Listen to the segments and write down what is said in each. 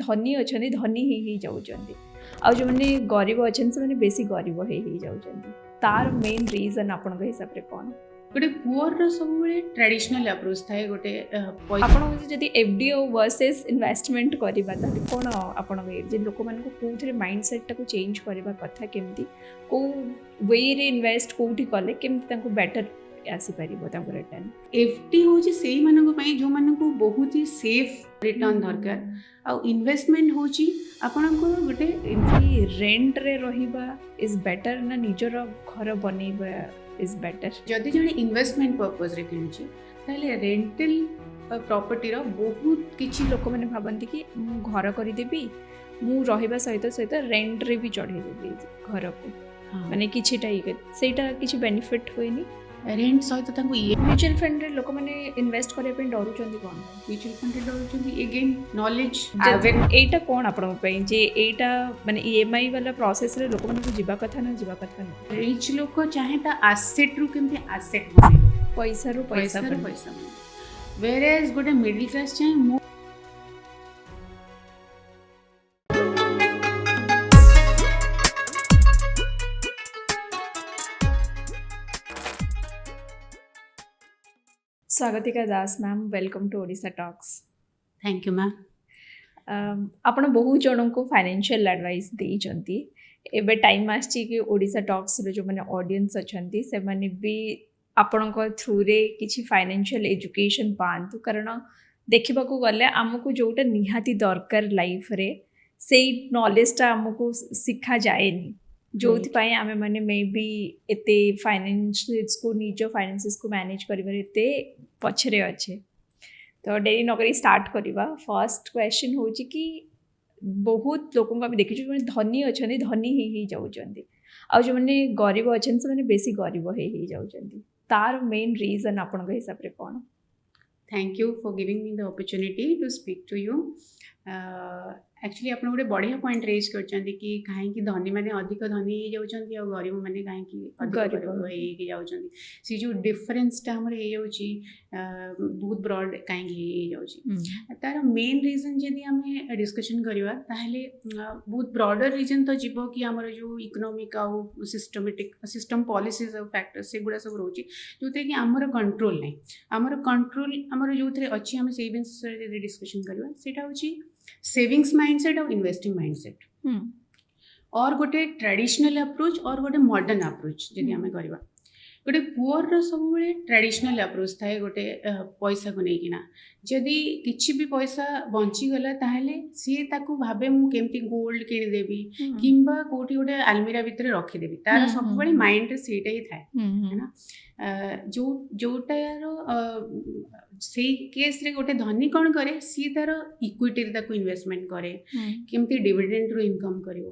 धनी अच्छा धनी ही जाऊँच आ जो मैंने गरीब अच्छा से बेसी गरीब ही जाऊँच तार मेन रीजन आपण हिसाब से कौन गोटे पुअर सब ट्रेडिशनल अप्रोच थाए गोटे आपन जदि एफडी वर्सेस इन्वेस्टमेंट करबा ताले कोन आपन जे लोक मान को कोथरे माइंडसेट टाको चेंज करबा कथा केमती को वे रे इन्वेस्ट कोठी कले केमती ताको बेटर आसी परिबो ताको रिटर्न एफडी होची सेही मानको पई जो मानको बहुत ही सेफ रिटर्न दरकार आ इन्वेस्टमेंट होची आपन को गोटे रेंट रे रहिबा इज बेटर ना निजर घर बनेबा इज बेटर जदि जने इन्वेस्टमेंट पर्पस रे किनची ताले रेंटल प्रॉपर्टी रो बहुत किछि लोक माने भाबंती कि मु घर करि देबी मु रहिबा सहित सहित रेंट रे भी चढ़े देबी घर को माने किछिटा सेटा किछि बेनिफिट होइनी रेंट सहित तांको म्यूचुअल फंड रे लोक माने इन्वेस्ट करे पे डरू चंदी कोन म्यूचुअल फंड रे डरू चंदी अगेन नॉलेज एटा कोन आपण पे जे एटा माने ईएमआई वाला प्रोसेस रे लोक माने जिबा कथा ना जिबा कथा ना रिच लोक चाहे ता एसेट रु केमते एसेट बने पैसा रु पैसा वेयर एज गोटे मिडिल क्लास चाहे Swagatika Das ma'am welcome to Odisha talks thank you ma'am आपण बहुत जन को फाइनेंशियल एडवाइस देइचंती एबे टाइम आछि कि ओडिशा टॉक्स रे जो माने ऑडियंस अछंती से माने भी आपण को थ्रू रे किछि फाइनेंशियल एजुकेशन पांतु कारण देखिबा को गले हमकु जोटा निहाती दरकार लाइफ रे सेई नॉलेज ता हमकु सिखा जाएनी जो आम मैंने मे बी एते फाइनेंस को निज फाइनेंस को मैनेज करते पछरे अच्छे तो डेरी नक स्टार्ट करवा फर्स्ट क्वेश्चन हूँ कि बहुत लोक देखी जो धनी अच्छा धनी ही जाऊँच आ जो मैंने गरीब अच्छा से बेसी गरीब ही जाऊँच तार मेन रीजन आपण हिसाब से कौन thank you for giving me the opportunity to speak to you actually आप गोटे बढ़िया पॉइंट रेज कर कहीं धनी मैंने अधिक धनी हो जाती और गरीब मैंने कहीं गरीब हो सी जो डिफरेन्सटा आमर हो बहुत ब्रॉड कहीं तार मेन रीजन जदि आम डिस्कशन करवा ताहले बहुत ब्रॉडर रीजन तो जीव कि आमर जो इकोनॉमिक आउ सिस्टमेटिक सिस्टम पॉलिसीज और फैक्टर्स से गुड़ा सब रोचे जो कि आमर कंट्रोल नहीं आमर कंट्रोल आमर जो अच्छी आम से विषय डिस्कशन करवा सेटा होची सेविंग्स माइंडसेट और इन्वेस्टिंग माइंडसेट और गोटे ट्रेडिशनल अप्रोच और गोटे मॉडर्न अप्रोच जदि आम करवा गोटे पुअर सब ट्रेडिशनल अप्रोच थाए गोटे पैसा को लेकिन जदि किसी भी पैसा बंचीगला ताहले सी ताकू भावे मु केमती गोल्ड किदेवी किंबा कोठी गोटे आलमीरा भितर रखीदेवी तार सब माइंड सेटा ही थाए है ना जो जोटार से केस रे गोटे धनी कौन करे सी तार इक्विटी ताकू इन्वेस्टमेंट करे केमती डिविडेंड रो इनकम करिवो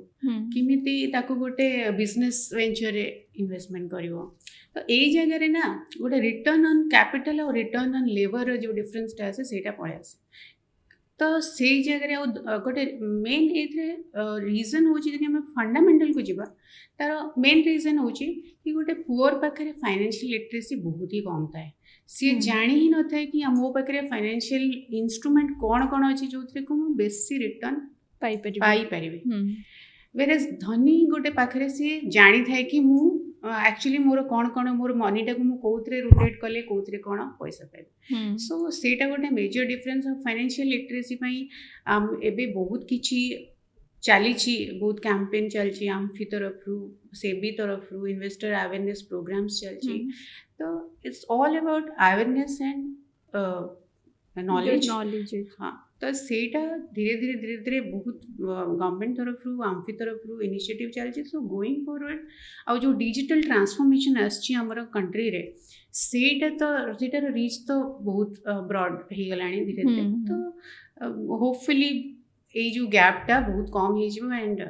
केमिति ताकू गोटे बिजनेस वेंचर रे इन्वेस्टमेंट करिवो तो यही जगह रे ना गोटे रिटर्न ऑन कैपिटल और रिटर्न ऑन लेबर जो डिफरेंसटा आसे सेटा पळे आसे तो से जगह गोटे मेन ये रीजन हूँ जब आम फंडामेंटल को जीवा तार मेन रीजन हूँ कि गोटे पुअर पाखे फाइनेंशियल लिटरेसी बहुत ही कम थाए सी जाणी ही न था कि मो पाखे फाइनेंशियल इंस्ट्रूमेंट कौन कौन अच्छी जो थे मुझे बेसी रिटर्न पाई वेरेज धनी गोटे पाखे सी जानी थाए कि एक्चुअली मोर कौन कौन मोर मनीटा को मुझे रोटेट कले कौन कौन पैसा पाइबे सो सेटा गोटे major difference of financial literacy एबे बहुत किछि चली बहुत कैंपेन चलची आमफी तरफ रू सेबी तरफ रू इन्वेस्टर अवेयरनेस प्रोग्राम्स चलची तो it's all about awareness and knowledge हाँ तो सेटा धीरे धीरे बहुत गवर्नमेंट तरफ रू आमफी तरफ रू इनिशिएटिव चलची सो गोइंग फॉरवर्ड आ जो डिजिटल ट्रांसफॉर्मेशन आछि हमर कंट्री रे सेटा तो सेटार रीच तो बहुत ब्रॉड हो गलानी धीरे धीरे तो होपफुली ये जो गैपटा बहुत कम हो and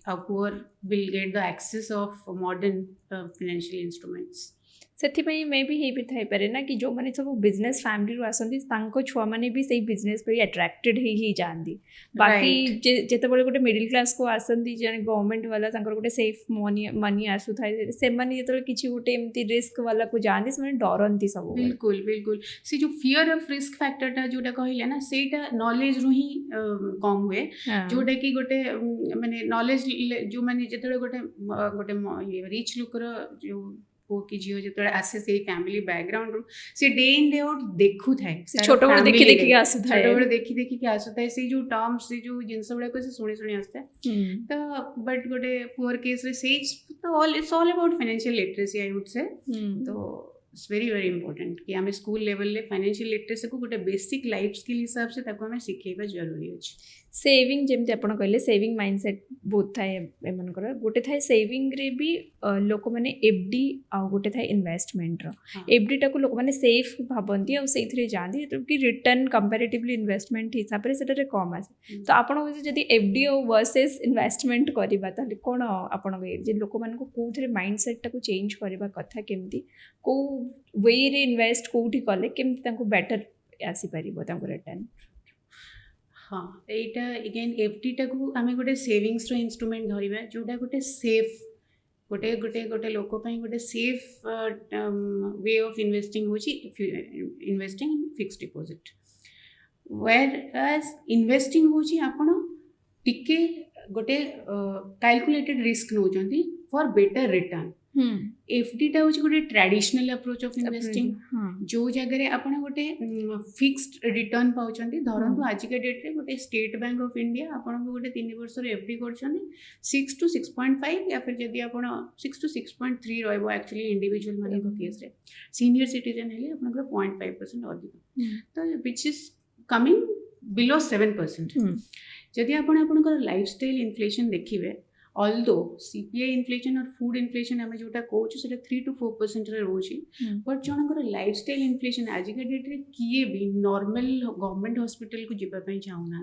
poor will get the access of modern financial instruments ସେଥିପାଇଁ ମେ ବି ହେଇ ବି ଥାଇପାରେ ନା କି ଯେଉଁମାନେ ସବୁ ବିଜନେସ୍ ଫ୍ୟାମିଲିରୁ ଆସନ୍ତି ତାଙ୍କ ଛୁଆମାନେ ବି ସେଇ ବିଜନେସ୍ ପାଇଁ ଆଟ୍ରାକ୍ଟେଡ୍ ହେଇଯାଆନ୍ତି ବାକି Right. ଯେତେବେଳେ ଗୋଟେ ମିଡ଼ିଲ୍ କ୍ଲାସ୍କୁ ଆସନ୍ତି ଜଣେ ଗଭର୍ଣ୍ଣମେଣ୍ଟ ବାଲା ତାଙ୍କର ଗୋଟେ ସେଫ୍ ମନି ଆସୁଥାଏ ସେମାନେ ଯେତେବେଳେ କିଛି ଗୋଟେ ଏମିତି ରିସ୍କ ବାଲାକୁ ଯାଆନ୍ତି ସେମାନେ ଡରନ୍ତି ସବୁବେଳେ बिल्कुल बिल्कुल से जो फियर ऑफ रिस्क फैक्टरटा जोटा कहले ना सेटा नॉलेज रु ही कम हुए ହଁ जोटा कि गोटे माने नॉलेज जो माने जेतले गोटे गोटे रिच लुकर जो पुओ कि झियो जेतले आसे से फैमिली बैकग्राउंड रु से डे इन डे आउट देखु थाए ସେ ଛୋଟବେଳୁ ଦେଖି ଦେଖିକି ଆସୁଥାଏ छोटे देखी देखी के आसुता है से जो टर्म्स से जो जिंस गुड़ा को से सुनी सुनी आसता है ହୁଁ, तो बट गोटे पुअर केस रे से तो all it's all about financial literacy I would से ହୁଁ। तो इट्स वेरी वेरी इंपोर्टेंट कि आम स्कूल लेवल ले फाइनेंशियल लिटरेसी को गोटे बेसिक लाइफ स्किल हिसाब से ताको हमें शिखेबा जरूरी अछि सेविंग जेमती आपण कहले सेविंग माइंडसेट बहुत थाए एमनकर गोटे थाए सेविंग रे भी लोक माने एफडी आ गोटे थाए इन्वेस्टमेंट रो हाँ। एफडी टाको लोक माने सेफ भाबंती आ सेइथरे जांदी तो कि रिटर्न कंपैरेटिवली इन्वेस्टमेंट हिसाब रे सेटा रे कम आसे तो आपण जदी एफडी और वर्सेस इन्वेस्टमेंट करबा ताले कोन आपण जे लोक मान को कोथरे माइंडसेट टाको चेंज करबा कथा केमती को वे रे इन्वेस्ट कोठी कले केमती ताको बेटर आसी परिबो ताको रिटर्न हाँ एटा अगेन एफडी टाको आमे गोटे सेविंग्स रो इंस्ट्रूमेंट धरिबा जोटा गोटे सेफ गोटे गोटे गोटे लोक पई गोटे सेफ वे ऑफ इन्वेस्टिंग होची investing in fixed deposit whereas investing होची आपण टिके गोटे कैलकुलेटेड रिस्क नोचंती फॉर बेटर रिटर्न एफडी टा होची गोटे ट्रेडिशनल अप्रोच ऑफ इन्वेस्टिंग जो जगह आपण गोटे फिक्स्ड रिटर्न पाउछंती धरंतु आज के डेट रे गोटे स्टेट बैंक ऑफ इंडिया आपण गोटे 3 वर्ष रे एफडी करछंती 6 to 6.5 या फिर जदी आपण 6 to 6.3 रहबो एक्चुअली इंडिविजुअल माने को केस रे सीनियर सिटीजन हेले आपण को 0.5% अधिक तो व्हिच इज कमिंग बिलो 7% जदि आपण लाइफस्टाइल इन्फ्लेशन देखिबे ऑल्दो सीपीआई इन्फ्लेशन और फूड इन्फ्लेशन आम जोटा कहूँ से 3 to 4% रोचे बट जनकर लाइफस्टाइल इन्फ्लेशन आज के डेट रे किए भी नॉर्मल गवर्नमेंट हॉस्पिटल को जीवाई चाहूना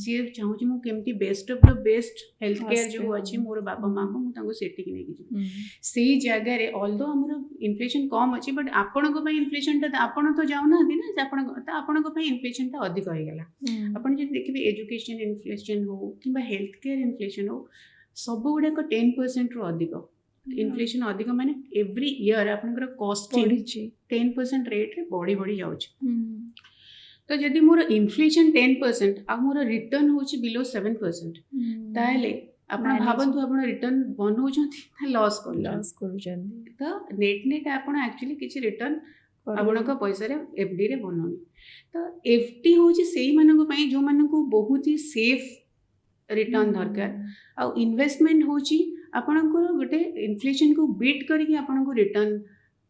सी चाहूँ मु केमती best of the best health care जो अच्छी मोर बापा माँ को मुझे सेटिक नहीं से जगार ऑल्दो आमर इन्फ्लेशन कम अच्छी बट आपण इन्फ्लेशन आपण तो जाऊना ना आपण इन्फ्लेशन अधिक होगा आप देखिए एजुकेशन इन्फ्लेशन हो कि हेल्थ केयर इन्फ्लेशन हो सब गुड़ाक 10% रु अधिक इन्फ्लेशन अधिक माने एवरी ईयर आपनकर कॉस्टिंग 10% रेट रे बढ़ी बढ़ी जाउछ तो जदि मोर इन्फ्लेशन 10% आ मोर रिटर्न होची बिलो 7% ताले आपण भाबंतु आपण रिटर्न बनौछंती ता लॉस करूछंती तो नेट नेट आपण एक्चुअली किछि रिटर्न आपनका पैसा रे एफडी रे बनौनी तो एफडी होची सेही मानको पई जो मानको बहुत ही सेफ रिटर्न दरकार आ इन्वेस्टमेंट होची आपनकर गोटे इन्फ्लेशन को बीट करके आपनको रिटर्न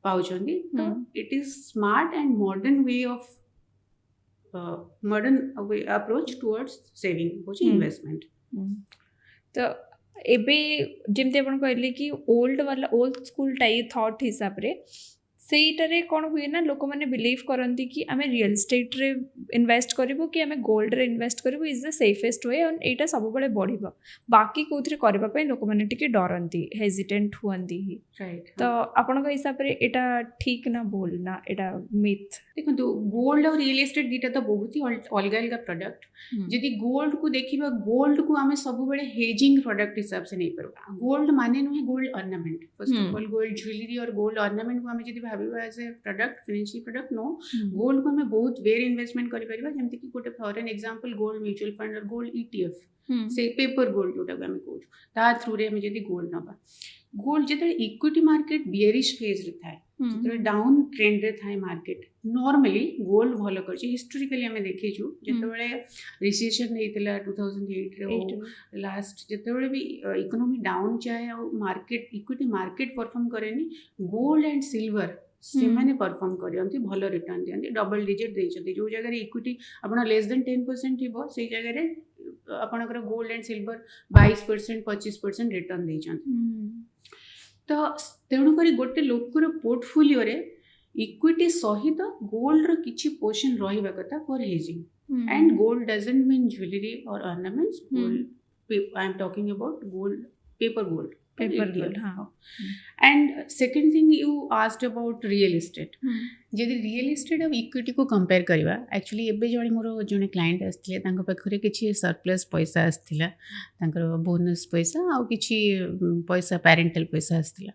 पाउछंती तो it is smart and modern way of modern approach towards saving होची इन्वेस्टमेंट तो एबे जेमते आपण कहले कि ओल्ड स्कूल टाइप थॉट हिसाब रे सेटारे कौन हुए ना लोक मैंने बिलीव करती कि आम रियल एस्टेट रे इन्वेस्ट करूँ कि आम गोल्ड रे इन्वेस्ट करूँ इज द सेफेस्ट वे और यहाँ सब बड़े बढ़ बाकी कौन करने लोक मैंने डरती हेजिटेंट हुंती ही राइट तो आपण हिसाब से यहाँ ठीक ना बोल ना यहाँ मिथ देखो गोल्ड और रियल एस्टेट दीटा तो बहुत ही अलग अलग प्रोडक्ट जदि गोल्ड को देखिबा गोल्ड को आम सब बड़े हेजिंग प्रोडक्ट हिसाब से नहीं पारबा गोल्ड माने नुहे gold ornament first of all gold jewellery और गोल्ड ऑर्नामेंट को आम जदि भाबिबा as a product financial product no gold को हमें बहुत वेर इन्वेस्टमेंट करि परिबा जेमति कि गोटे for an example gold mutual fund और गोल्ड ईटीएफ से पेपर गोल्ड जोटा आम कहूँ ता थ्रू रे हम जदि गोल्ड नबा गोल्ड जिते इक्विटी मार्केट बियरिश फेज रे थाए जिते डाउन ट्रेंड रे थाए मार्केट नॉर्मली गोल्ड भलो करछि हिस्टोरिकली हमें देखिछु जते बेले रिसेशन हेतिला 2008 रे लास्ट जते बेले भी इकोनॉमी डाउन चाहे और मार्केट इक्विटी मार्केट परफॉर्म करेनी गोल्ड एंड सिल्वर से माने परफॉर्म करयंती भलो रिटर्न दियंती डबल डिजिट देछथि जो जगह रे इक्विटी आपण लेस देन 10% हिबो से जगह रे आपनकर गोल्ड एंड सिल्वर 22% 25% रिटर्न देछथि तो तेणुक गोटे लोकर पोर्टफोलियो रे इक्विटी सहित गोल्ड रो किछि पोर्शन रहिबा कथा for hedging and gold doesn't mean jewellery और ornaments gold I am talking about gold paper gold paper ETF loan हाँ and second thing you asked about real estate जदि real estate और equity को compare करवा actually एबे जड़े मोर जड़े client आसते पाखे किसी सरप्लस पैसा आसाला बोनस पैसा आउ किसी पैसा पेरेंटल पैसा आसाला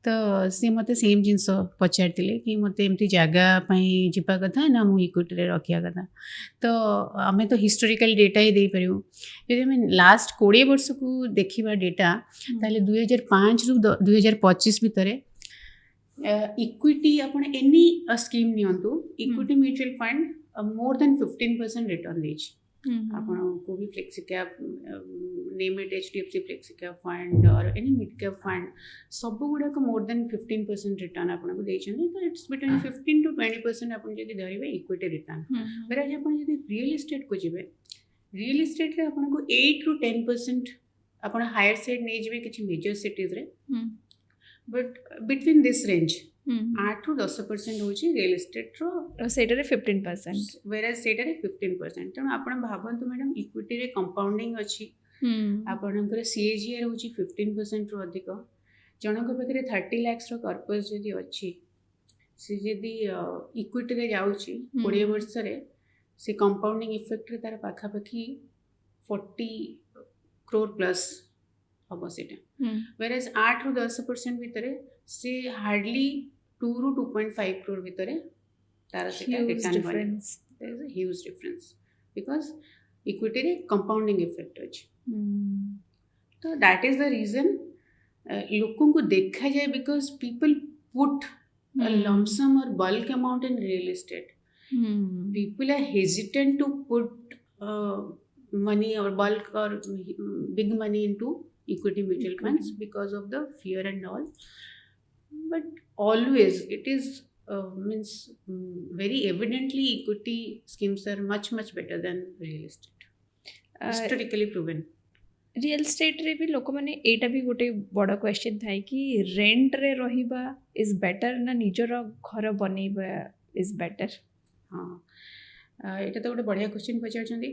तो सी मत सेम जिनस पचारे कि मत एमती जगह जावा कथा ना मुझे इक्विटी रखा कथा तो आम तो हिस्टोरिकल डेटा ही दे पारू जब आम लास्ट 20 वर्ष को देखा डेटा ताले 2005 रु 2025 भितर इक्विटी आपण एनी स्कीम नियंतु equity mutual fund more than 15% return देछि आपण को भी flexi cap name it HDFC flexi cap fund और एनी मिड कैप फंड सब गुडा को मोर देन 15% रिटर्न आपण को देछन तो इट्स बिटवीन 15 to 20% आपण जदि धरिबे इक्विटी रिटर्न बेराज आपण जदि रियल एस्टेट को जिबे रियल एस्टेट रे आपण को 8 to 10% आपण हायर साइड नै जिबे किछि मेजर सिटीज रे but between this range 8 to 10% होची रियल एस्टेट रो सेटारे 15% वेराज सेटारे 15% तेणु आपण भाबंतु मैडम इक्विटी रे कंपाउंडिंग अछि आपणकर CAGR होची 15% रो अधिक जनक पाखे 30 lakhs रो कर्पस जदि अछि से जदि इक्विटी रे जाउची 20 वर्ष रे से कंपाउंडिंग इफेक्ट रे तार पाखा पाखी 40 crore प्लस हम सेटा वेराज 8 ରୁ 10% भितर से हार्डली 2 ରୁ 2.5 crore भितर तार सेटा return difference there is a huge difference because equity रे कंपाउंडिंग इफेक्ट अछि तो दैट इज द रीजन लोगों को देखा जाए because people put a lump sum or bulk amount in real estate people are hesitant to put money or bulk or big money into equity mutual funds because of the fear and all but always it is means very evidently equity schemes are much better than real estate historically proven real estate रे भी लोक माने एटा भी गोटे बड़ question थाए कि rent रे रहिबा इज बेटर ना निजर घर बनैबा इज बेटर हाँ एटा तो गोटे बढ़िया क्वेश्चन पचार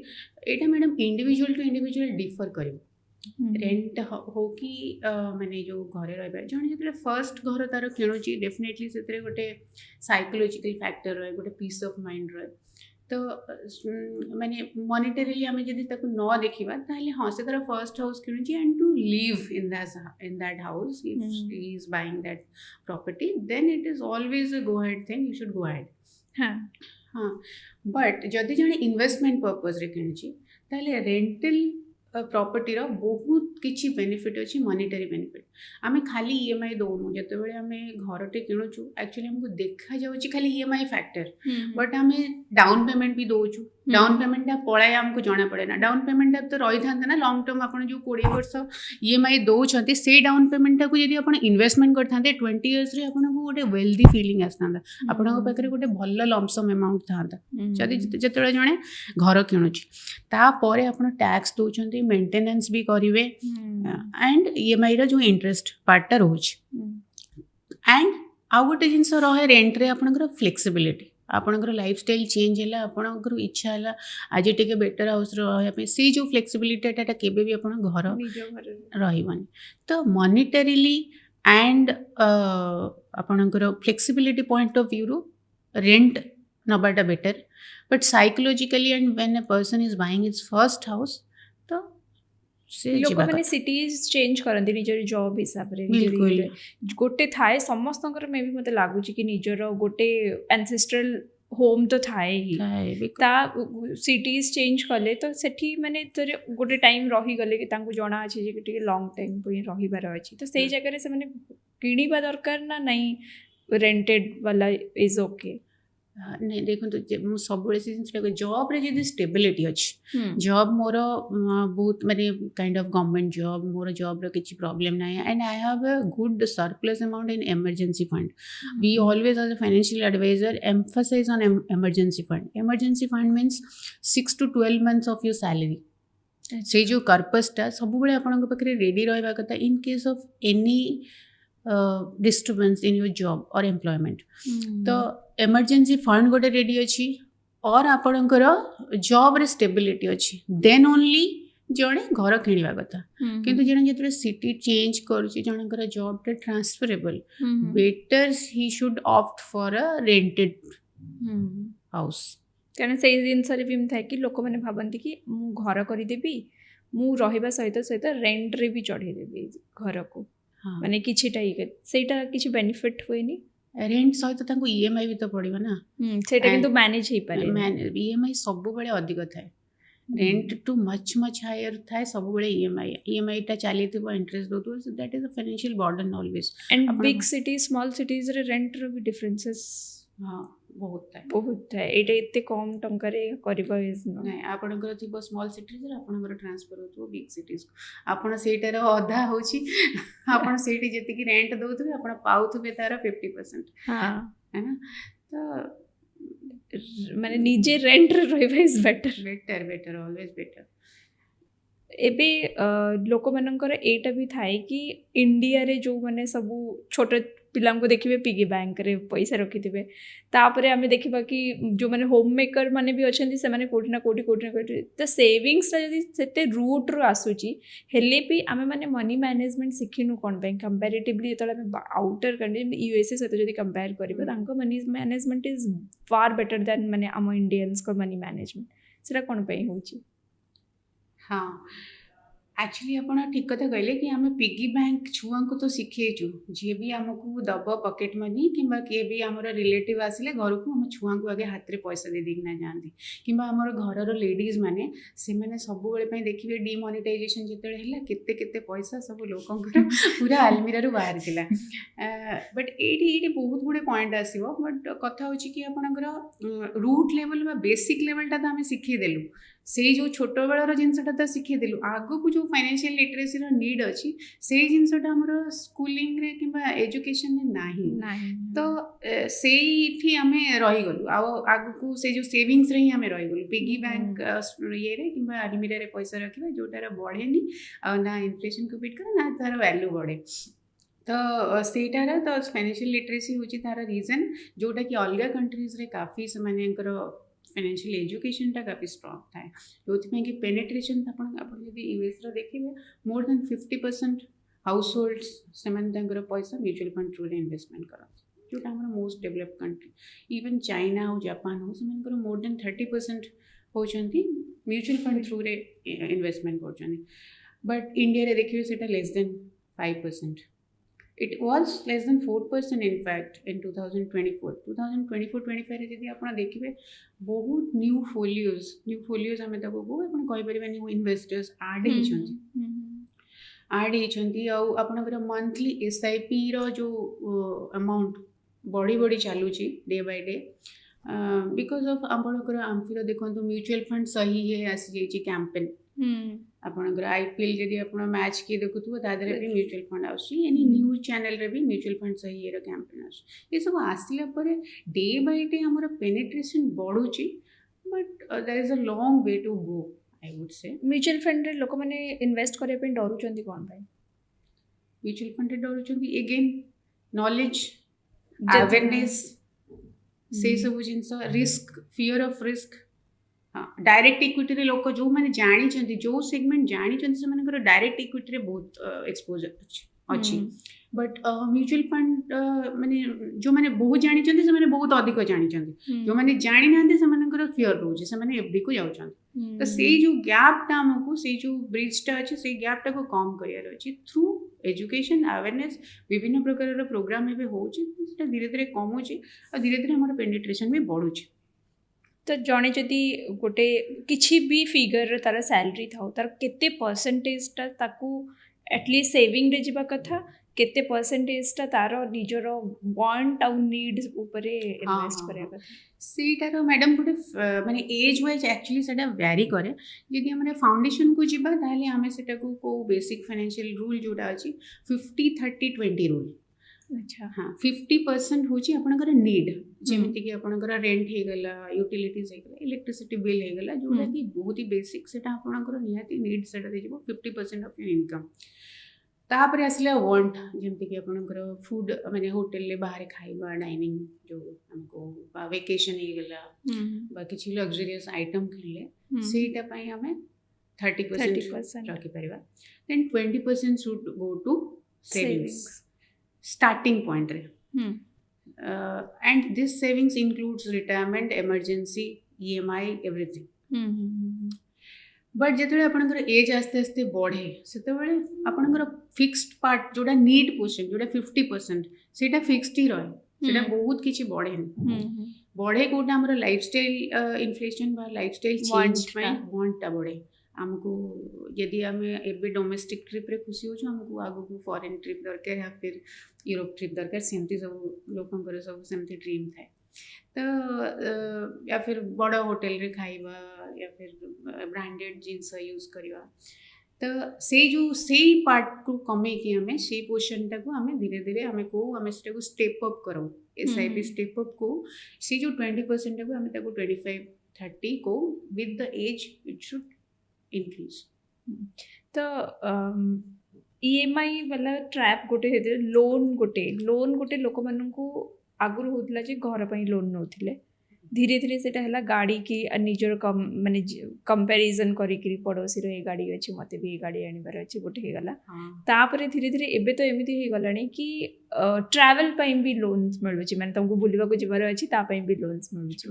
एटा madam individual to individual differ कर रेंट हो कि माने जो घरे रहिबा जण जे फर्स्ट घर तार किणुची डेफिनेटली से गोटे साइकोलॉजिकल फैक्टर रहे गोटे पीस ऑफ माइंड रहे तो माने मॉनिटरीली आम जब न देखा ताले हाँ से तार फर्स्ट हाउस किणुची and to live in that house if he is buying that property then it is always a go ahead thing you should go ahead हाँ बट जदि जड़े इन्वेस्टमेंट पर्पज रे किणुची ताले रेंटल प्रॉपर्टी रो बहुत किछि benefit अछि monetary benefit आमे खाली EMI दोनु जते बेले आमे घरटे किणुछु एक्चुअली हमको देखा जाउची खाली EMI फैक्टर बट आमे डाउन पेमेंट भी दोछु डाउन पेमेंट पळाय हमको जाना पड़े ना डाउन पेमेंट तो रही था ना लॉन्ग टर्म आपण जो 20 वर्ष EMI दोछंती से डाउन पेमेंट को यदि आपण इन्वेस्टमेंट करथांते 20 इयर्स रे आपण को गोटे वेल्दी फीलिंग आसतांदा आपण को पाखरे गोटे भल्ल लमसम अमाउंट थांता जदि जतले जणे घर किणुची ता परे आपण टैक्स दोछंती मेंटेनेंस भी करिवे एंड EMI रो जो इंटरेस्ट पार्ट रोच एंड आउ गोटे जिनस रहे रेंट रे आपनकर फ्लेक्सिबिलिटी आपनकर लाइफस्टाइल चेंज है आपनकर इच्छा है आज टे बेटर हाउस रहा से जो फ्लेक्सिबिलिटी केबे भी आपण घर रहिबनी तो मॉनिटरीली एंड आपनकर फ्लेक्सिबिलिटी पॉइंट ऑफ व्यू रो रेंट नबाटा better but psychologically and when a person is buying his first house तो लोक मैंने सिटीज चेंज करती निजर जॉब हिसाब रे गोटे थाए समस्त मे भी मत लगुच कि निजर गोटे एंसेस्ट्रल होम तो थाए ही ता सिटीज चेंज कले तो सेठी माने गोटे टाइम रही गले कि तांको जना अछि जे कि लॉन्ग टाइम पे रहिबार अछि तो सेही जगह रे से माने किनिबा दरकार ना नहीं रेंटेड वाला इज ओके नहीं देखो तो सब जॉब रे जदि स्टेबिलिटी अच्छी जॉब मोर बहुत माने काइंड ऑफ गवर्नमेंट जॉब मोर जॉब रो किछि प्रॉब्लम नाही and I have a good surplus amount in emergency fund we always as a financial advisor emphasise on emergency fund means 6 to 12 months of your salary से जो कर्पसटा सब बेले आपन पाखे रेडी रहा कथा in case of any disturbance in your job और employment तो इमरजेंसी फंड गोटे रेडी अच्छी और आपणकर जॉब रे स्टेबिलिटी अच्छी देन ओनली जड़े घर किणवा कथा किंतु जड़े जो सिटी चेंज करुच्ची जनकर जॉबटा transferable better he should opt for a rented house कारण से जिनसरे भी था कि लोक मैंने भावती कि मु घर करदेवी मु रहिबा सहित सहित रेंट रे भी चढ़ेदेवी घर को हाँ माने किछिटा सेटा किछि बेनिफिट हुएनी रेंट सहित ईएमआई भी तो पड़ो ना सेटा किंतु मैनेज ही पारे ईएमआई सब बेले अधिक थाए रेंट टू मच हायर थाए सब बेले ईएमआई टा चली इंटरेस्ट दो so that is a financial burden always and big city small cities रे रेंट रो भी डिफरेंसेस हाँ बहुत थाए एटा एते कम टंका रे करबा नहीं आपनकर थी स्मॉल सिटीज आपनकर ट्रांसफर हो बिग सिटीज को आपन सेटार अधा होची आपन सेठी जति की रेंट दोथबे आपन पाउथबे तार 50% हां है ना तो माने निजे रेंट रे रहबा इज बेटर ऑलवेज बेटर एबे लोक मानकर एटा भी थाए कि इंडिया रे जो माने सब छोटे पिला को देखिए पिगी बैंक रे पैसा रखिथिबे तापरे आमे देखिबा कि जो माने होम मेकर माने भी अछंती से माने कोठी ना कोठी त सेविंग्स रा जदी सेते रूट रो आसुची हेले भी आमे माने मनी मैनेजमेंट सिखिनु कोन बैंक कंपैरेटिवली तळे आमे आउटर कंट्री यूएसए सहित जदी कंपेयर करबा तांको money management is far better than माने आम इंडियंस को मनी मैनेजमेंट सेटा कोन पई होची हाँ एक्चुअली आप ठीक कथा कहले कि आम पिगी बैंक छुआ को तो शिखेचु जी भी आमको दब पॉकेट मनी कि किए आम रिलेटिव आसिले घर को आम छुआ को आगे हाथ में पैसा दे देना जाती कि आमर घर लेडीज मैंने से मैंने सब बेले देखिए डिमोनेटाइजेशन जिते केते केते पैसा सब लोकंकर पूरा आलमीरा बाहर थिला बट ये बहुत गुड़े पॉइंट आसो बट कथा हो कि आपंकर रूट लेवल बेसिक लेवलटा तो आम शिखेदेलु से जो छोट बेलर जिनसा तो शिखेदेलु आग को जो फाइनेंशियल लिटरेसी नीड अच्छी से जिनसा आमर स्कूलिंग रे कि एजुकेशन नहीं तो से आम रहीगलु आग को से जो सेविंग्स रे ही आम रहीगलु पिगी बैंक ये रे कि आलमीरा रे पैसा रखा जोटार बढ़ेनी ना इन्फ्लेशन को बीट करे ना तार वैल्यू बढ़े तो सेटार तो फाइनेंशियल लिटरेसी हूँ तार रीजन जोटा कि अलग कंट्रीज रे काफ़ी से फाइनेंशियल एजुकेशन टा काफ़ी स्ट्रॉन्ग थाए जो कि पेनेट्रेशन यूएस देखिए मोर देन 50% हाउस होल्ड्स से पैसा म्यूचुअल फंड थ्रू इन्वेस्टमेंट करते जोटा हमारा most developed country even China हो जापान हो से मोर देन 30% होती म्यूचुअल फंड थ्रू इन्वेस्टमेंट कर बट इंडिया रे देखिए सेटा less than 5%. It was less than 4% in fact in 2024-25 रे यदि आप देखिए बहुत न्यू फोलियोज आम कहीपर न्यू इन्वेस्टर्स आड होती आपंकर मंथली SIP रो जो अमाउंट बढ़ी चलुची day by day because of आपंकर आमफिर देखो म्यूचुअल फंड सही है आसी जाइए कैंपेन आपंकर IPL जदि आप मैच किए देखुव तादर भी म्यूचुअल फंड आनी न्यूज चैनल रे भी म्यूचुअल फंड सही है कैंपेन ये सब आसला डे बाय डे आमर पेनेट्रेशन बढ़ुची but there is a long way to go I would say mutual fund रे लोक माने इन्वेस्ट करे पे डरुचंती कोन भाई म्यूचुअल फंड रे डरुचंती अगेन नॉलेज अवेयरनेस से सब जिनस रिस्क फियर ऑफ रिस्क हाँ डायरेक्ट इक्विटी रे लोक जो मैंने जानी जो सेगमेंट जानी से डायरेक्ट इक्विटी रे बहुत एक्सपोजर अच्छी बट म्यूचुअल फंड माने जो मैंने बहुत जानी से बहुत अधिक जानी जो मैंने जानी ना फियर रोचे से एफडी को जाऊँ तो से जो गैपटा आमको से जो ब्रिजटा अच्छे से गैपटा को कम करार अच्छे थ्रू एजुकेशन अवेयरनेस विभिन्न प्रकार प्रोग्राम एवं हो धीरे धीरे कमुचे और धीरे धीरे हमारे पेनिट्रेशन भी बढ़ुचे तो जड़े जदि गोटे किसी भी फिगर तार सैलरी था तार केते परसेंटेजटा ताकू एटलिस्ट सेविंग रे जीवा कथा केते परसेंटेजटा तार निजर वांट आउ नीड्स ऊपर इन्वेस्ट करिया कथा सीटार मैडम गोटे माने एज वाइज एक्चुअली सेटा वेरी करे यदि हमने फाउंडेशन को जीवा ताले हमें सेटा को बेसिक फाइनेंशियल रूल जोटा अछि 50-30-20 रूल अच्छा हाँ 50% हूँ आपंकर नीड जमीक आपंकर रेंट होगला यूटिलिटीज होगला इलेक्ट्रिसिटी बिल होगला जोटा कि बहुत ही बेसिक से आपंकर निहाती नीड से 50% ऑफ योर इनकम तापर आसला वांट जमीक आपंकर फूड माने होटल ले बाहर खाइबा डाइनिंग जो हमको वेकेशन होगला किसी लग्जरियस आइटम किनले सेटा पई हमें 30% 30% ରଖିପାରିବା ଦେନ୍ 20% should go to savings savings. starting point ରେ Hmm. and this savings includes retirement emergency EMI everything Hmm. But ଯେତେବେଳେ ଆପଣଙ୍କର ଏଜ୍ ଆସ୍ତେ ଆସ୍ତେ ବଢ଼େ ସେତେବେଳେ ଆପଣଙ୍କର ଫିକ୍ସଡ ପାର୍ଟ ଯେଉଁଟା ନିଡ୍ ପୋର୍ସନ୍ ଯେଉଁଟା 50% ସେଇଟା ଫିକ୍ସଡ ହିଁ ରହେ ସେଇଟା ବହୁତ କିଛି ବଢ଼େନି Hmm. ବଢ଼େ କେଉଁଟା ଆମର ଲାଇଫଷ୍ଟାଇଲ୍ ଇନଫ୍ଲେସନ୍ ବା ଲାଇଫଷ୍ଟାଇଲ୍ Want ଚେଞ୍ଜ ପାଇଁ ୱାଣ୍ଟଟା ବଢ଼େ ଆମକୁ ଯଦି ଆମେ ଏବେ ଡୋମେଷ୍ଟିକ୍ ଟ୍ରିପ୍ରେ ଖୁସି ହେଉଛୁ ଆମକୁ ଆଗକୁ ଫରେନ୍ ଟ୍ରିପ୍ ଦରକାର ୟା ଫିର୍ ୟୁରୋପ ଟ୍ରିପ୍ ଦରକାର ସେମିତି ସବୁ ଲୋକଙ୍କର ସବୁ ସେମିତି ଡ୍ରିମ୍ ଥାଏ ତ या फिर बड़ होटेल रे खाइबा या फिर ब्रांडेड जिनस यूज करवा तो से पार्ट को कमे कि हमें से पोर्शन टाको हमें धीरे धीरे हमें को हमें से स्टेप अप करो SIP स्टेप अप को से जो 20% टाको हमें ताको 25-30 को with the age it should increase तो EMI वाला ट्रैप गोटे लोन गोटे लोक मानू आगुरी होता जे घर पर लोन नौथिले धीरे धीरे सेटा हला गाड़ी की निजर माने कंपैरिजन करी पड़ोसी रो ए गाड़ी अछि मते भी ए गाड़ी आनिबार अछि गोटे हे गला तापरे धीरे धीरे एबे तो एमिति हे गलानी कि ट्रैवल पई भी लोन्स मिलु छी माने तुमको बुलिबा को जिबार अछि ता पई भी लोन्स मिलु छी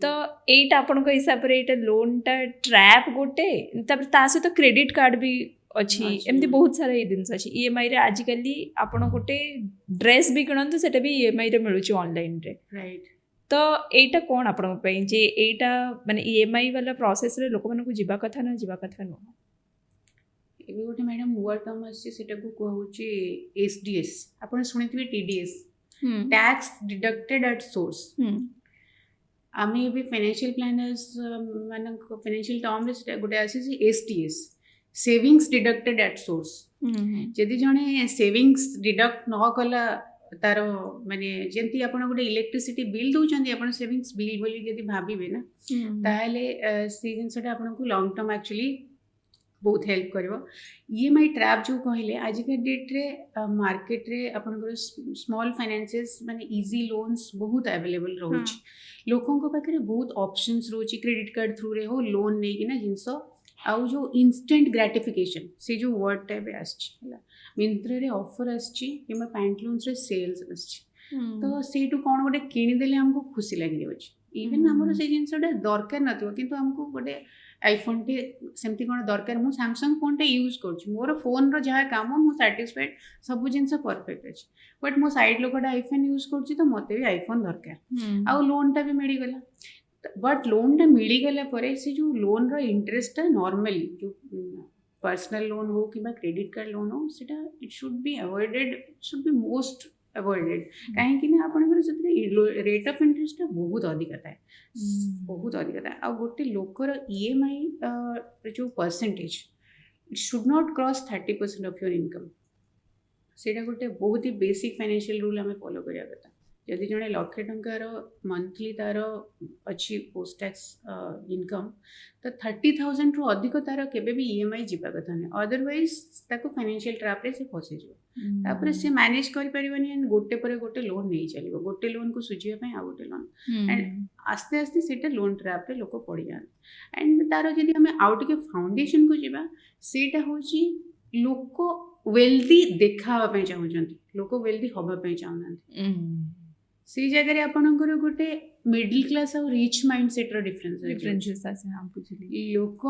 तो एटा आपन को हिसाब रे एटा लोन टा ट्रैप गोटे तापर ता से तो क्रेडिट कार्ड भी अच्छी एमती बहुत सारा जिनस अच्छी EMI रे आजिकली आपण गोटे ड्रेस भी किणतु सेटा भी EMI रे मिलुची ऑनलाइन रे राइट तो एटा कोन आपण पई जे एटा माने EMI वाला प्रोसेस रे लोक मानकु जिबा कथा न एबे गोटे मैडम नुआ टर्म आसी सेटा को कहउची SDS आपण सुनिथिबे TDS tax deducted at source आमे भी फाइनेंशियल प्लानर्स मानक फाइनेंशियल टर्म रे सेटा गोटे आसी STS savings deducted at source जदि जणे सेविंग्स डिडक्ट न कला तार माने जेंती आपण गोटे इलेक्ट्रिसिटी बिल दउचंदी आपण सेविंग्स बिल बोली जदि भाबिबे ना ताहले से जिनसटा आपण को लॉन्ग टर्म एक्चुअली बहुत हेल्प करबो EMI ट्रैप जो कहले आज के डेट रे मार्केट रे आपण को स्मॉल फाइनेंसेस माने इजी लोन्स बहुत अवेलेबल रहउची लोकन को पाखरे बहुत ऑप्शंस रहउची क्रेडिट कार्ड थ्रू रे हो लोन नै कि ना जिंसो आउ जो इंस्टेंट ग्रेटिफिकेशन से जो वर्ड टाइप आसला मिंत्रा रे ऑफर आछि किमा पैंट लून्स रे सेल्स आछि तो सेटू कोन गोटे किनि देले हमको खुशी लागि जाउछि इवन हमरो से जिंसटा दरकार नथिबो किंतु हमको गोटे आईफोन टे सेमती कोन दरकार मु सैमसंग फोन टे यूज करछु मोर फोन रो जहा काम मु सैटिस्फाइड सब जिंस परफेक्ट अछि बट मो साइड लोकटा आईफोन यूज करछु तो मते भी आईफोन दरकार आ लोन टा भी मिली गला बट लोन टा मिली गला परे से जो लोन रो इंटरेस्ट नॉर्मली जो पर्सनल लोन हो कि क्रेडिट कार्ड लोन हो सेटा it should be avoided should be most avoided कहीं कि ना आपनकर से रेट ऑफ इंटरेस्ट बहुत अधिक है आ गोटे लोकर EMI जो percentage it should not cross 30% of your income सेटा गोटे बहुत ही बेसिक फाइनेंशियल रूल हमें फॉलो करिया कथा जदि जड़े लक्षे टंकार मंथली तार अच्छी पोस्ट टैक्स इनकम तो 30,000 रु अधिक तार केबे भी EMI जीवा कथा नहीं अदरवाइज ताको फाइनेंशियल ट्रैप रे से फसी जिवो तापर से मैनेज करि परिबनी एंड गोटे पर गोटे लोन नहीं चलिबो गोटे लोन को सुझिया पय आ गोटे लोन एंड आस्ते आस्ते सेटा लोन ट्रैप रे लोक पड़ी जान एंड तार जदि हमें आउट के फाउंडेशन को जीवा सेटा होची लोक वेल्दी देखावा पय चाहउछंती लोक वेल्दी होबा पय चाहउनांती से जगह आपणकर गोटे मिडिल क्लास और रिच माइंडसेट रो डिफरेंसेस आसे हम बुझली लोक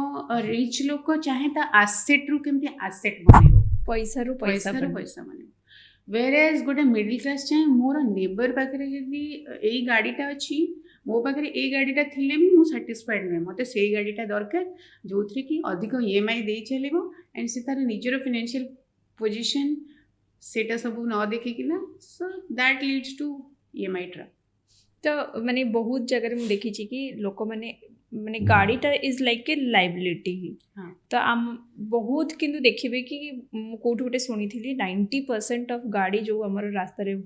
रिच लोक चाहे ता एसेट रु केमती एसेट बनेबो पैसा बनेबो वेयर गोटे मिडिल क्लास चाहे मोर नेबर पाखरे जदि एई गाड़ीटा अछि मो पाखरे एई गाड़ीटा थिले भी मु सैटिस्फाइड नै मते सेई गाड़ीटा दरकार जोथरे कि अधिक EMI दे चलेबो एंड से तार निजरो फाइनेंशियल पोजीशन सेटा सब न देखि कि ना so that leads to EMI trap तो माने बहुत जगह में देखी छी कि लोक माने गाड़ीटा इज लाइक ए लाइबिलिटी तो आम बहुत किंतु देखिबे कि कोठ गोटे सुनिथिली 90% ऑफ गाड़ी जो हमर रास्ता रे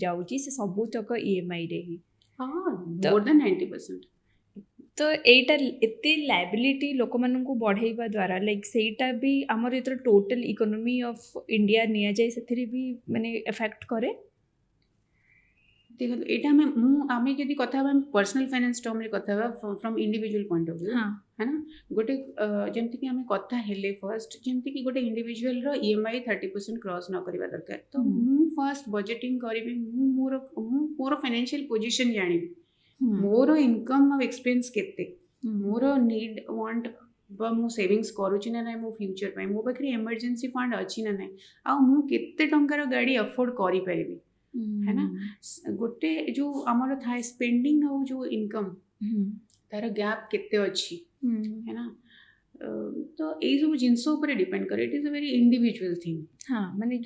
जाउची से सब तक EMI रे ही मोर देन 90% तो एटा एते लाइबिलिटी लोक मानन को बढ़ाइबा द्वारा लाइक सेटा भी हमर एतर टोटल इकोनॉमी ऑफ इंडिया निया जाय सेथरे भी माने इफेक्ट करे देखो एटा आमे जदि कथा पर्सनल फाइनेंस टर्म रे कथा from individual point of view हाँ है ना गोटे जेमति कि आमे कथा हेले फर्स्ट जेमति कि गोटे इंडिविजुअल रो ईएमआई 30% क्रॉस न करबा दरकार तो मु फर्स्ट बजेटिंग करबी मोर फाइनेंशियल पोजीशन जानिबी मोर इनकम और एक्सपेंस केते मोर नीड वांट बा मु सेविंग्स करूची ना ना मो फ्यूचर पे मो पाखरे इमरजेंसी फंड अछि ना ना आ मु केते टंकार गाड़ी अफोर्ड करि परिबी है ना गोटे जो आमर था स्पेंडिंग और जो इनकम तार गैप केते अच्छी है ना तो ये सब जिनस ऊपर डिपेंड करे it is a very individual thing हाँ माने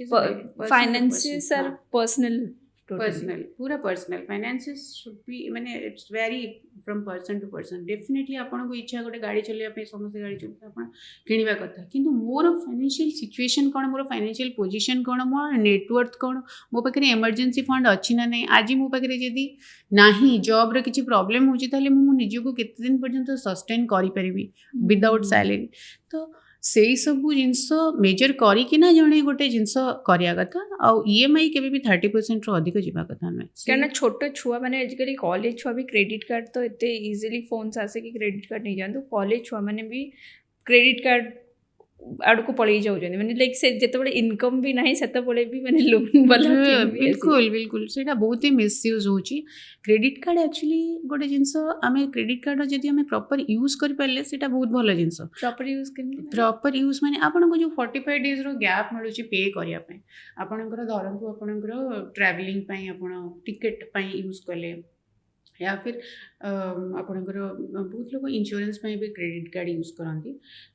फाइनेंसेस आर पर्सनल पर्सनल पूरा पर्सनल फाइनेंसेस शुड बी माने it's very from person to person definitely आपन को इच्छा गोटे गाड़ी चलिया पे समस्त गाड़ी चलते आपन किनिबा कथा किंतु मोर फाइनेंशियल सिचुएशन कोन मोर फाइनेंशियल पोजीशन कोन मोर नेटवर्थ कोन मो पाखरे इमरजेंसी फंड अछि ना नै आज मो पाखरे जदी नाही जॉब रे किछि प्रॉब्लम होछि ताले मु निजो को केते दिन पर्यंत सस्टेन करि परिबी विदाउट सैलरी तो सेई सबु जिनस मेजर करी कि ना जणे गोटे जिनस करिया कथा आ ईएमआई केबे भी 30% रो अधिक जिबा कथा नै कारण छोट छुआ माने आजकल कॉलेज छुआ भी क्रेडिट कार्ड तो एते इजीली फोन से आसे कि क्रेडिट कार्ड नहीं जानतो कॉलेज छुआ माने भी क्रेडिट कार्ड आड़को पड़े जाउछन माने लाइक से जते बडे इनकम भी नाही सेते बडे भी माने लोन वाला बिल्कुल बिल्कुल सेटा बहुत ही मिसयूज होची क्रेडिट कार्ड एक्चुअली गोटे जिनस आमे क्रेडिट कार्ड जदी आमे प्रॉपर यूज कर परले सेटा बहुत भलो जिनस प्रॉपर यूज माने आपन को जो 45 डेज रो गैप मिलुची पे करिया पे आपनकर धरंतु आपनकर ट्रैवलिंग पई आपन टिकट पई यूज करले या फिर आपनकर बहुत लोग इंश्योरेंस में भी क्रेडिट कार्ड यूज करती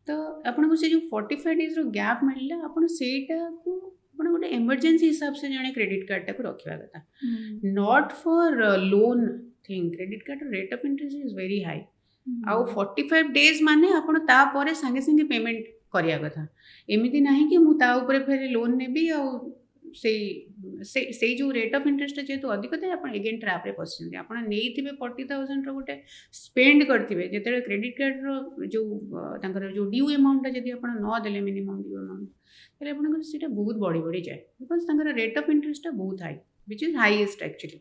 तो आपन से जो 45 डेज रो गैप मिलला आपन सेटा को आपन गोटे इमरजेंसी हिसाब से जाने क्रेडिट कार्ड टा को रखिबा कथा not for loan thing credit card rate of interest is very high आउ 45 डेज माने आपन ता परे संगे संगे पेमेंट करिया कथा एमिति नाही कि मु ता ऊपर फेर लोन नेबी आ से जो रेट ऑफ इंटरेस्ट जेहेतु अधिक था आप एगेन ट्रैप रे पसंद आप नहीं 40,000 रो गोटे स्पेंड करथिबे जेते क्रेडिट कार्ड रो जो तांकर जो ड्यू अमाउंट जदी आप न देले मिनिमम ड्यू अमाउंट तले आपन सेटा बहुत बड़ी बड़ी जाए बिकॉज तांकर रेट ऑफ इंटरेस्ट बहुत high which is highest actually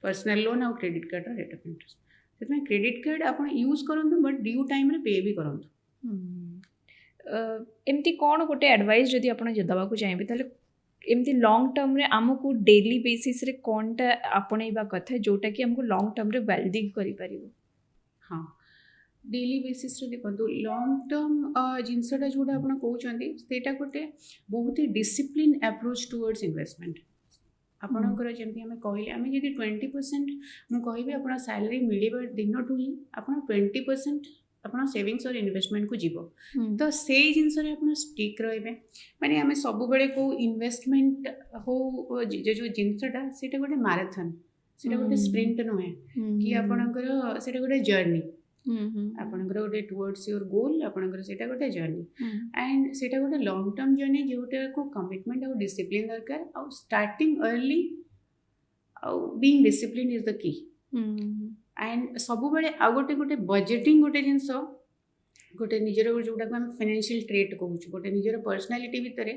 personal loan और क्रेडिट कार्ड रो रेट ऑफ इंटरेस्ट सेतमे क्रेडिट कार्ड आप यूज करंतु बट ड्यू टाइम रे पे भी करंतु एमती कोन गोटे एडवाइस जदी आपण दबा को चाहेबे तले एमती लॉन्ग टर्म रे हमको डेली बेसिस रे कोनटा आपणैबा कथा जोटा कि हमको लॉन्ग टर्म रे वेल्दी करि परिबो हाँ डेली बेसिस रे देखो लॉन्ग टर्म जिनसटा जोटा आपण कहउछंती सेटा गोटे बहुत ही डिसिप्लिन अप्रोच टुवर्ड्स इन्वेस्टमेंट आपणकर जेमती हमें कहले हमें जदी 20% मु कहबी आपण सैलरी मिलिबा दिनटू ही आपण 20% अपन सेविंग्स और इन्वेस्टमेंट को जीवो तो से जिनस रे अपन स्टिक रहबे माने हमें सब बेले को इन्वेस्टमेंट हो जो जिनसटा सेटा गोटे मैराथन सेटा गोटे स्प्रिंट नहे कि आपनकर सेटा गोटे जर्नी आपनकर गोटे टुवर्ड्स योर गोल आपनकर सेटा गोटे जर्नी एंड सेटा गोटे लॉन्ग टर्म जर्नी जोटा को कमिटमेंट और डिसिप्लिन दरकार और स्टार्टिंग अर्ली और being discipline is the key and सब बेले आ गोटे गोटे बजेटिंग गोटे जिनस गोटे निजर जोटा को हम फाइनेंशियल ट्रेट कहूँ गोटे निजर पर्सनालिटी भितर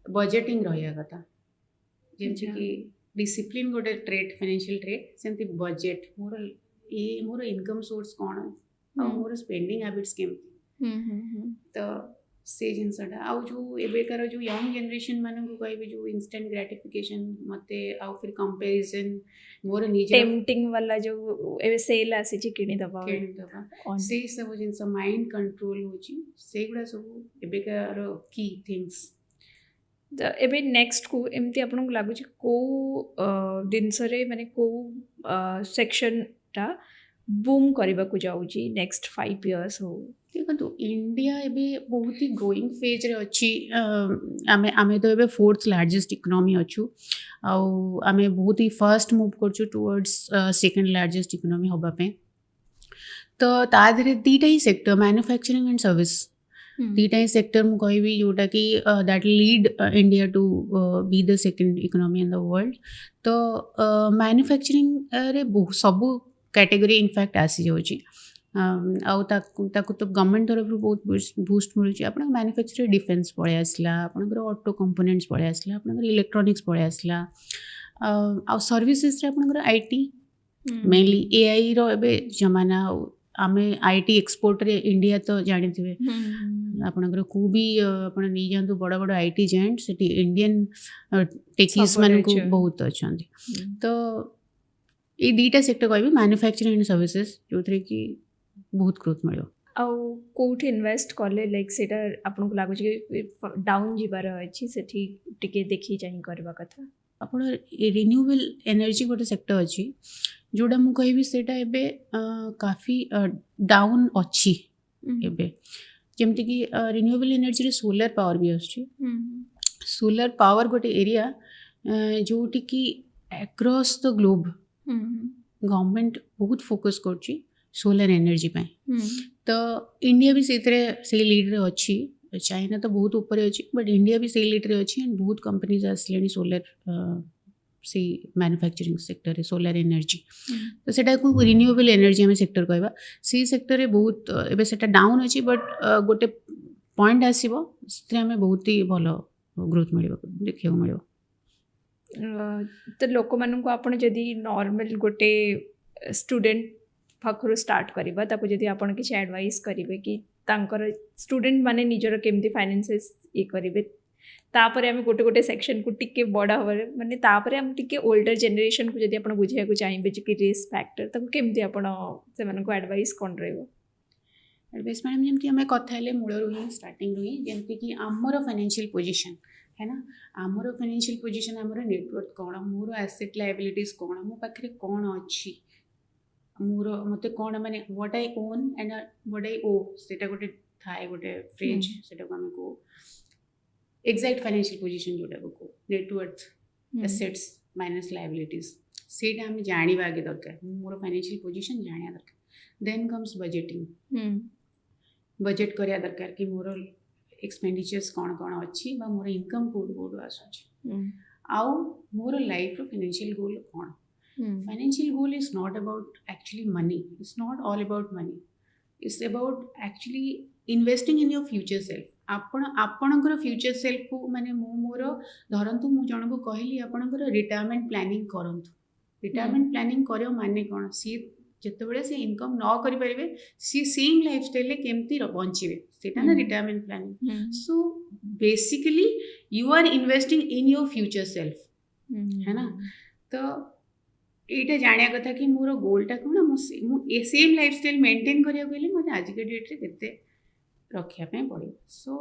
बजेटिंग रहा कथा जैसे कि डिसिप्लिन गोटे ट्रेट फाइनेंशियल ट्रेट सेमती बजेट मोर इनकम सोर्स कौन आ मोर स्पेंडिंग हैबिट्स केमती तो से जिनसटा आउ जो एबेकार जो यंग जनरेशन मान को कहबे जो इंस्टेंट ग्रेटिफिकेशन मते आउ फिर कंपैरिजन मोर निज टेम्पटिंग वाला जो एबे सेल आसी छि किनी दबा से सब जिनस माइंड कंट्रोल होची सेगुडा सब एबेकार की थिंग्स एबे नेक्स्ट को एमती आपन को लागु छि को दिनस रे माने को सेक्शन ता बूम करबा को जाउची नेक्स्ट 5 इयर्स हो देखो इंडिया एबे बहुत ही ग्रोइंग फेज रे अछि आमे आमे तो एबे फोर्थ लार्जेस्ट इकोनॉमी अछु आउ आमे बहुत ही फास्ट मूव करछु टुवर्ड्स सेकंड लार्जेस्ट इकोनॉमी होबा पे तो ता धरे दीटा ही सेक्टर मैन्युफैक्चरिंग एंड सर्विस दीटा ही सेक्टर मु कहबी जोटा कि that lead India to be the second economy in the world तो मैन्युफैक्चरिंग रे सब कैटेगरी इनफैक्ट आसी जाउची आउ ताकू तो गवर्नमेंट तरफ बहुत बूस्ट मिलुची आपण मैन्युफैक्चरिंग डिफेंस पळे आसला आपण ऑटो कंपोनेंट्स पळे आसला आपण इलेक्ट्रॉनिक्स पळे आसला ଆଉ ସର୍ଭିସେସ୍ରେ ଆପଣଙ୍କର ଆଇଟି मेनली एआई रो एबे जमाना आमे आईटी एक्सपोर्ट रे इंडिया तो जानिथिबे आपनकर को भी आपण नहीं जानतु बड़ बड़ आईटी जेंट सेठी इंडियन टेकीज सब मान को अच्छे। बहुत अछंती तो ये दीटा सेक्टर कहबी मैन्युफैक्चरिंग एंड सर्विसेज जोथरे कि बहुत ग्रोथ मिलो आउ कोठी इन्वेस्ट कले लाइक सेटा आपन को लागु कि डाउन जिबार अछि सेठी टिके देखि जाई करबा कथा आपण रिन्यूएबल एनर्जी गोटे सेक्टर अछि जोड़ा मु कहबी सेटा एबे काफी डाउन अछि एबे जेमति कि रिन्यूएबल एनर्जी रे सोलर पावर भी आछि सोलर पावर गोटे एरिया जोटी कि अक्रॉस द ग्लोब गवर्नमेंट बहुत फोकस करछि सोलर एनर्जी पे तो इंडिया भी से लीड रे अछि चाइना तो बहुत ऊपर अच्छी बट इंडिया भी से लीड रे अच्छी एंड बहुत कंपनीज आसले सोलर से मैन्युफैक्चरिंग सेक्टर सोलर एनर्जी तो सेटा को रिन्यूएबल एनर्जी आम सेक्टर कहबा सी सेक्टर रे बहुत एबे सेटा डाउन अच्छी बट गोटे पॉइंट आसीबो से आम बहुत ही भलो ग्रोथ मिलिबो देखियो मिलिबो तो लोक मानन को आपण जदी नॉर्मल गोटे स्टूडेंट पाखरु स्टार्ट करबा ताको जदी आपण किछ एडवाइस करिवे कि तांकर स्टूडेंट माने निजर केमती फाइनेंसेस ये करिवे तापरे आम गोटे गोटे सेक्शन को टिके बड़ा हबार माने तापरे आम टिके ओल्डर जनरेशन को जदी आपण बुझिया को चाहिबे जे कि रिस्क फैक्टर ताको केमती आपण से मानन को एडवाइस कोन रहबो एडवाइस मैडम जेमती हमें कथा ले मूल रु ही स्टार्टिंग रु ही जेमती कि आमर फाइनेंशियल पोजीशन है ना आमर फाइनेंशियल पोजीशन आमर नेटवर्क कोन मोर एसेट लायबिलिटीज कोन मो पाखरे कोन अछि मोर मते कोन माने what I own and what I owe सेटा गोटे थाए गोटे फ्रेज सेटा को हमें को एग्जैक्ट फाइनेंशियल पोजीशन जोटा को नेटवर्क एसेट्स माइनस लायबिलिटीज सेटा हम जानिबा आगे दरकार मोर फाइनेंशियल पोजीशन जानिया दरकार देन कम्स बजेटिंग बजेट करिया दरकार कि मोर एक्सपेंडिचर्स कोन कोन अछि बा मोर इनकम कोड कोड आसुछि आउ मोर लाइफ रो फाइनेंशियल गोल कोन financial goal is not about actually money. It's not all about money. It's about actually investing in your future self. आपणकर फ्यूचर सेल्फ को माने मोर धरतु मु जन को कहली आपणकर रिटायरमेंट प्लानिंग करंतु रिटायरमेंट प्लानिंग करियो माने कोन सी जेतेबेले से इनकम न करि परिबे सी सेम लाइफस्टाइल ले केमती बंचिबे सेटा ना retirement planning so basically you are investing in your future self है ना तो एटा जानिया कथा कि मोर गोलटा कोन मु सेम लाइफस्टाइल मेंटेन करिया गले मते आज के डेट रे केते रखिया पे पड़े सो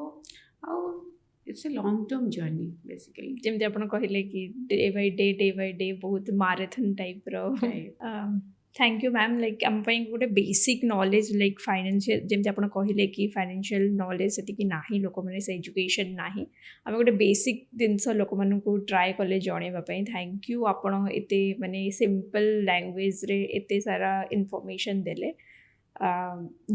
आउ it's a long term journey basically जेमते आपण कहले कि डे बाय डे बहुत मैराथन टाइप रो थैंक यू मैम लाइक आम गोटे बेसिक नॉलेज लाइक फाइनेंशियल जमी आप कहले कि फाइनेंशियल नॉलेज से नहीं लोक मैंने से एजुकेशन नहीं आम गोटे बेसिक जिनस लोक मानू ट्राए कले जनवाई थैंक यू आपण एते माने सिंपल लैंग्वेज रे एते सारा इनफॉरमेशन देले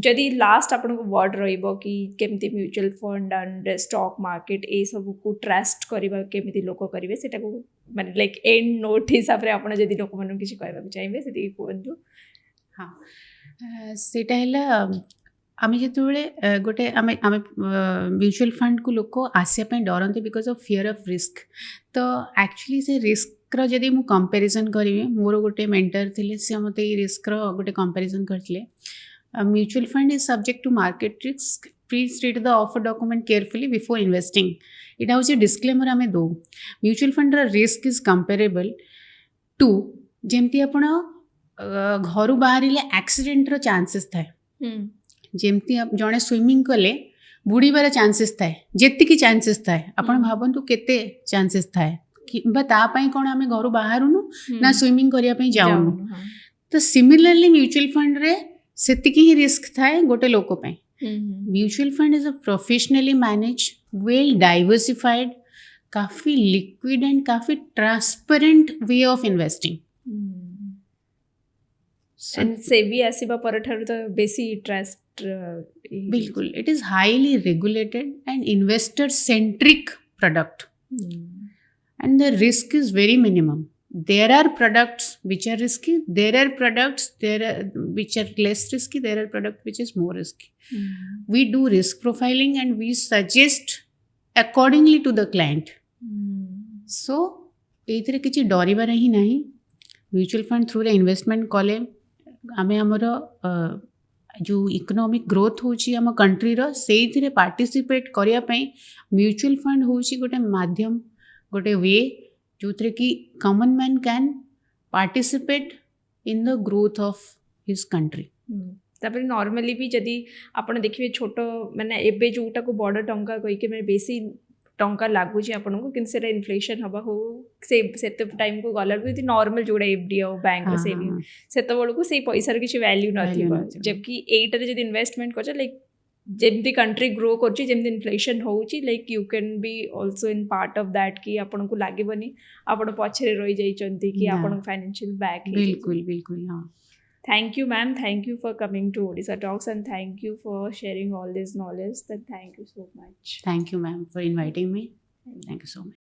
जदि लास्ट आपन को वर्ड रहिबो कि केमती mutual fund and stock market ए सब को ट्रस्ट करबा केमती लोक करिवे सेटा को माने लाइक एंड नोट हिसाब रे आपन जदि लोक मानू किछि कहबा चाहिबे सेति कोंतु हाँ सेटा हैला आमे जेतबेले गोटे आमे आमे म्यूचुअल फंड को लोक आसिया पे डरंते because of fear of risk तो एक्चुअली से रिस्क रो जदि मु कंपैरिजन करिवे मोर गोटे मेंटर थिले से मते रिस्क रो गोटे कंपैरिजन करथिले mutual fund is subject to market risk please read the offer document carefully before investing इटा हूँ डिस्क्लेमर आम दो mutual fund risk is comparable to जमती आप घर बाहर एक्सीडेंट चांसेस थाए जमती जड़े स्विमिंग कले बुड़ीबार चांसेस थाए जेतिकी चांसेस थाए आपण भावतु केते चांसेस थाए कौन आम घर बाहरुनु ना स्विमिंग करने जाऊनु तो सिमिलरली म्यूचुअल फंड रे सेतिकी ही रिस्क थाए गोटे लोक पे mutual fund is a professionally manage well diversified काफी लिक्विड एंड काफी transparent way of investing and SEBI आसीबा परठारु तो बेसी ट्रस्ट बिल्कुल it is highly regulated and investor centric product and the risk is very minimum. There are products which are risky, there are products which are less risky, there are products which is more risky. We do risk profiling and we suggest accordingly to the client. So ଏଇଥିରେ କିଛି ଡରିବାର ହିଁ ନାହିଁ। Mutual fund ଥ୍ରୁରେ investment କଲେ ଆମେ ଆମର ଯେଉଁ economic growth ହେଉଛି ଆମ କଣ୍ଟ୍ରିର ସେଇଥିରେ ପାର୍ଟିସିପେଟ୍ କରିବା ପାଇଁ ମ୍ୟୁଚୁଆଲ୍ ଫଣ୍ଡ ହେଉଛି ଗୋଟେ ମାଧ୍ୟମ, ଗୋଟେ ୱେ ଯେଉଁଥିରେ କି common man can participate in the growth of his country. ତାପରେ ନର୍ମାଲି ବି ଯଦି ଆପଣ ଦେଖିବେ ଛୋଟ ମାନେ ଏବେ ଯେଉଁଟାକୁ ବଡ଼ ଟଙ୍କା କହିକି ମାନେ ବେଶୀ ଟଙ୍କା ଲାଗୁଛି ଆପଣଙ୍କୁ କିନ୍ତୁ ସେଇଟା ଇନଫ୍ଲେସନ୍ ହେବା ହଉ ସେତେ ଟାଇମ୍କୁ ଗଲାବେଳକୁ ଯଦି ନର୍ମାଲ ଯେଉଁଟା ଏଫ୍ ଡି ଆଉ ବ୍ୟାଙ୍କର ସେଭିଂ ସେତେବେଳକୁ ସେଇ ପଇସାର କିଛି ଭ୍ୟାଲ୍ୟୁ ନଥିବ। ଯେକି ଏଇଟାରେ ଯଦି ଇନଭେଷ୍ଟମେଣ୍ଟ କରୁଛ ଲାଇକ୍ ଯେମିତି କଣ୍ଟ୍ରି ଗ୍ରୋ କରୁଛି ଯେମିତି ଇନଫ୍ଲେସନ୍ ହେଉଛି like you can be also in part of that କି ଆପଣଙ୍କୁ ଲାଗିବନି ଆପଣ ପଛରେ ରହିଯାଇଛନ୍ତି କି ଆପଣଙ୍କ ଫାଇନାନ୍ସିଆଲ ବ୍ୟାକ୍। ବିଲକୁଲ ବିଲକୁଲ ହଁ। Thank you, ma'am. Thank you for coming to Odisha Talks and thank you for sharing all this knowledge. Then thank you so much. Thank you, ma'am, for inviting me. Thank you so much.